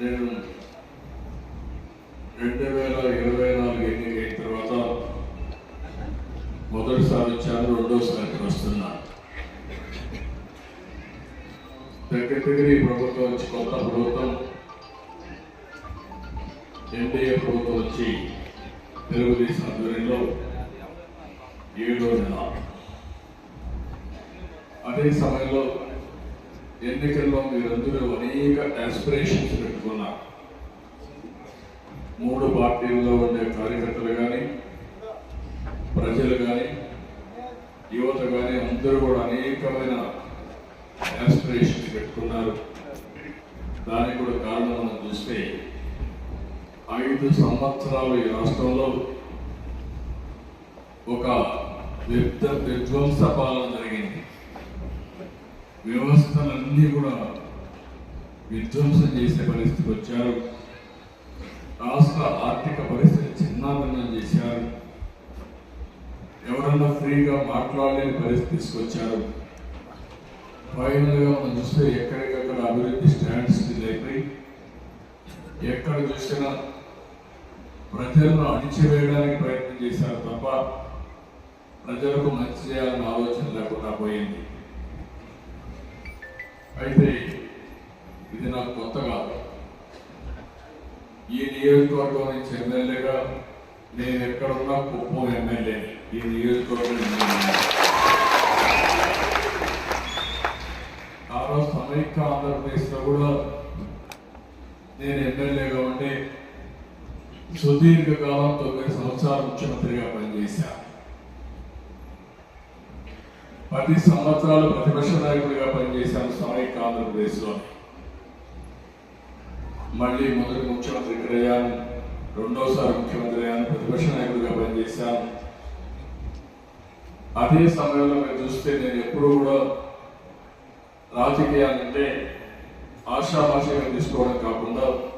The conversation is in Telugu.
నేను 2024 ఎన్నికైన తర్వాత మొదటిసారి వచ్చాను, రెండోసారి వస్తున్నా. దగ్గర ఈ ప్రభుత్వం వచ్చి కొత్త ప్రభుత్వం ఎన్డీఏ ప్రభుత్వం వచ్చి తెలుగుదేశం ఆధ్వర్యంలో 7వ నెల. అదే సమయంలో ఎన్నికల్లో మీరందరూ అనేక ఆస్పిరేషన్స్ పెట్టుకున్నారు. 3 పార్టీల్లో ఉండే కార్యకర్తలు కానీ, ప్రజలు కానీ, యువత కానీ అందరూ కూడా అనేకమైన ఆస్పిరేషన్స్ పెట్టుకున్నారు. దానికి కూడా కారణం మనం చూస్తే 5 సంవత్సరాలు ఈ రాష్ట్రంలో ఒక విధ్వంస పాలన జరిగింది. వ్యవస్థలన్నీ కూడా విధ్వంసం చేసే పరిస్థితికి వచ్చారు. రాష్ట్ర ఆర్థిక పరిస్థితి చిన్నాభిన్నం చేశారు. ఎవరన్నా ఫ్రీగా మాట్లాడలేని పరిస్థితి తీసుకొచ్చారు. ఫైనల్గా మనం చూస్తే ఎక్కడికక్కడ అభివృద్ధి స్టాండ్ స్టిల్ అయిపోయి, ఎక్కడ చూసినా ప్రజలను అణిచివేయడానికి ప్రయత్నం చేశారు తప్ప ప్రజలకు మంచి చేయాలన్న ఆలోచన లేకుండా పోయింది. అయితే ఇది నాకు కొత్త కాదు. ఈ నియోజకవర్గం నుంచి ఎమ్మెల్యేగా నేను ఎక్కడున్నా కుప్పం ఎమ్మెల్యే, ఈ నియోజకవర్గం ఆ రోజు సమైక్య ఆంధ్రప్రదేశ్లో కూడా నేను ఎమ్మెల్యేగా ఉండి సుదీర్ఘకాలం 9 సంవత్సరాలు ముఖ్యమంత్రిగా పనిచేశాను. 10 సంవత్సరాలు ప్రతిపక్ష నాయకుడిగా పనిచేశాను సమైక్య ఆంధ్రప్రదేశ్లో. మళ్ళీ మొదటి ముఖ్యమంత్రి ఇక్కడ అయ్యాను, రెండోసారి ముఖ్యమంత్రి అయ్యాను, ప్రతిపక్ష నాయకుడిగా పనిచేశాను. అదే సమయంలో మీరు చూస్తే నేను ఎప్పుడు కూడా రాజకీయాలంటే ఆషామాషిగా తీసుకోవడం కాకుండా